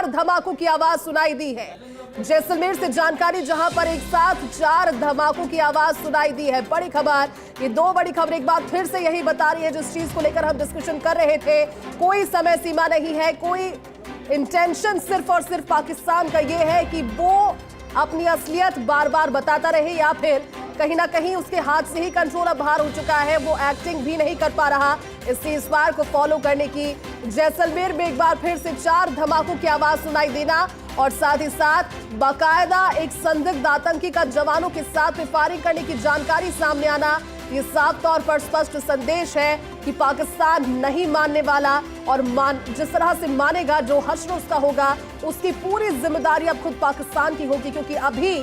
धमाकों की आवाज सुनाई दी है। जैसलमेर से जानकारी, जहां पर एक साथ 4 धमाकों की आवाज सुनाई दी है। बड़ी खबर, ये 2 बड़ी खबर एक बार फिर से यही बता रही है जिस चीज को लेकर हम डिस्कशन कर रहे थे। कोई समय सीमा नहीं है, कोई इंटेंशन सिर्फ और सिर्फ पाकिस्तान का ये है कि वो अपनी असलियत बार बार बताता रहे, या फिर कहीं ना कहीं उसके हाथ से ही कंट्रोल अब बाहर हो चुका है, वो एक्टिंग भी नहीं कर पा रहा इस सीज़फायर को फॉलो करने की। जैसलमेर में एक बार फिर से 4 धमाकों की आवाज सुनाई देना और साथ ही साथ बाकायदा एक संदिग्ध आतंकी का जवानों के साथ में फायरिंग करने की जानकारी सामने आना, ये साफ तौर पर स्पष्ट संदेश है कि पाकिस्तान नहीं मानने वाला, और जिस तरह से मानेगा, जो हश्र उसका होगा, उसकी पूरी जिम्मेदारी अब खुद पाकिस्तान की होगी। क्योंकि अभी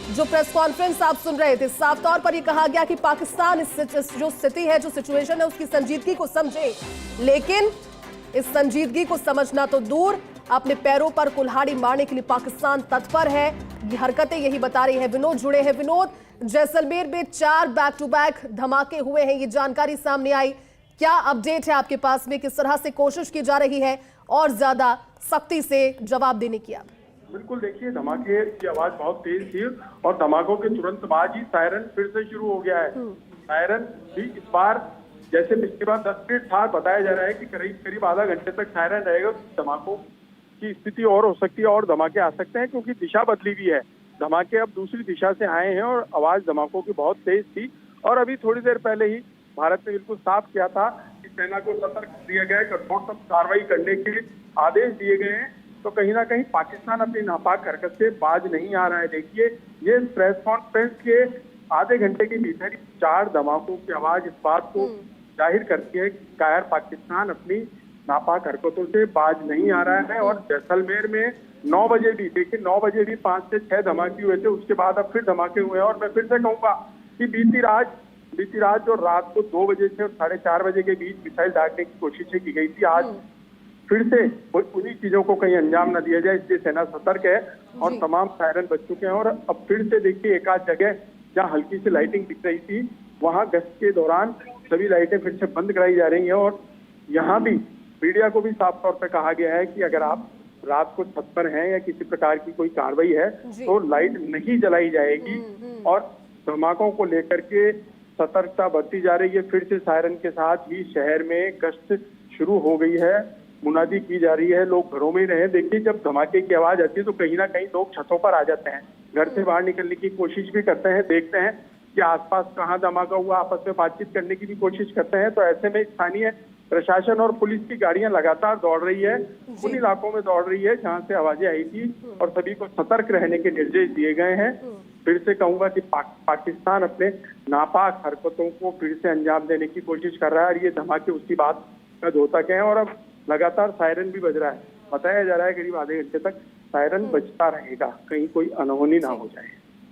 जो प्रेस कॉन्फ्रेंस आप सुन रहे थे, साफ तौर पर यह कहा गया कि पाकिस्तान इस जो स्थिति है, जो सिचुएशन है, उसकी संजीदगी को समझे, लेकिन इस संजीदगी को समझना तो दूर, अपने पैरों पर कुल्हाड़ी मारने के लिए पाकिस्तान तत्पर है। ये हरकतें यही बता रही है। विनोद जुड़े हैं। विनोद, जैसलमेर में 4 बैक टू बैक धमाके हुए हैं, ये जानकारी सामने आई, क्या अपडेट है आपके पास में? किस तरह से कोशिश की जा रही है और ज्यादा सख्ती से जवाब देने की? बिल्कुल, देखिए, धमाके की आवाज बहुत तेज थी और धमाकों के तुरंत बाद ही सायरन फिर से शुरू हो गया है। सायरन भी इस बार जैसे पिछली बार 10 मिनट था, बताया जा रहा है कि करीब आधा घंटे तक सायरन रहेगा। धमाकों की स्थिति और हो सकती है और धमाके आ सकते हैं, क्योंकि दिशा बदली भी है। धमाके अब दूसरी दिशा से आए हैं और आवाज धमाकों की बहुत तेज थी। और अभी थोड़ी देर पहले ही भारत ने बिल्कुल साफ किया था कि सेना को सतर्क दिया गया है, कठोरतम कार्रवाई करने के आदेश दिए गए हैं। तो कहीं ना कहीं पाकिस्तान अपनी नापाक हरकत से बाज नहीं आ रहा है। देखिए, ये प्रेस कॉन्फ्रेंस के आधे घंटे के भीतर 4 धमाकों की आवाज इस बात को जाहिर करती है कि कायर पाकिस्तान अपनी नापाक हरकतों से बाज नहीं आ रहा है। और जैसलमेर में 9 बजे भी, देखिए, 9 बजे भी 5 से 6 धमाके हुए थे, उसके बाद अब फिर धमाके हुए हैं। और मैं फिर से कहूंगा कि बीती रात जो रात को 2 बजे से और 4:30 बजे के बीच मिसाइल दागने की कोशिशें की गई थी, आज फिर से उन्हीं चीजों को कहीं अंजाम न दिया जाए, इसलिए सेना सतर्क है और तमाम सायरन बज चुके हैं। और अब फिर से देखिए, एक आध जगह जहाँ हल्की सी लाइटिंग दिख रही थी, वहां गश्त के दौरान सभी लाइटें फिर से बंद कराई जा रही हैं। और यहाँ भी मीडिया को भी साफ तौर पर कहा गया है कि अगर आप रात को छत पर हैं या किसी प्रकार की कोई कार्रवाई है तो लाइट नहीं जलाई जाएगी। और धमाकों को लेकर के सतर्कता बरती जा रही है। फिर से सायरन के साथ ही शहर में गश्त शुरू हो गई है, मुनादी की जा रही है, लोग घरों में ही रहे। देखिए, जब धमाके की आवाज आती है तो कहीं ना कहीं लोग छतों पर आ जाते हैं, घर से बाहर निकलने की कोशिश भी करते हैं, देखते हैं कि आसपास कहाँ धमाका हुआ, आपस में बातचीत करने की भी कोशिश करते हैं। तो ऐसे में स्थानीय प्रशासन और पुलिस की गाड़ियां लगातार दौड़ रही है, उन इलाकों में दौड़ रही है जहां से आवाजें आई थी, और सभी को सतर्क रहने के निर्देश दिए गए हैं। फिर से कहूंगा कि पाकिस्तान अपने नापाक हरकतों को फिर से अंजाम देने की कोशिश कर रहा है, और ये धमाके उसकी बात का द्योतक है। और अब लगातार सायरन भी बज रहा है, बताया जा रहा है करीब आधे घंटे तक सायरन बजता रहेगा, कहीं कोई अनहोनी ना हो जाए।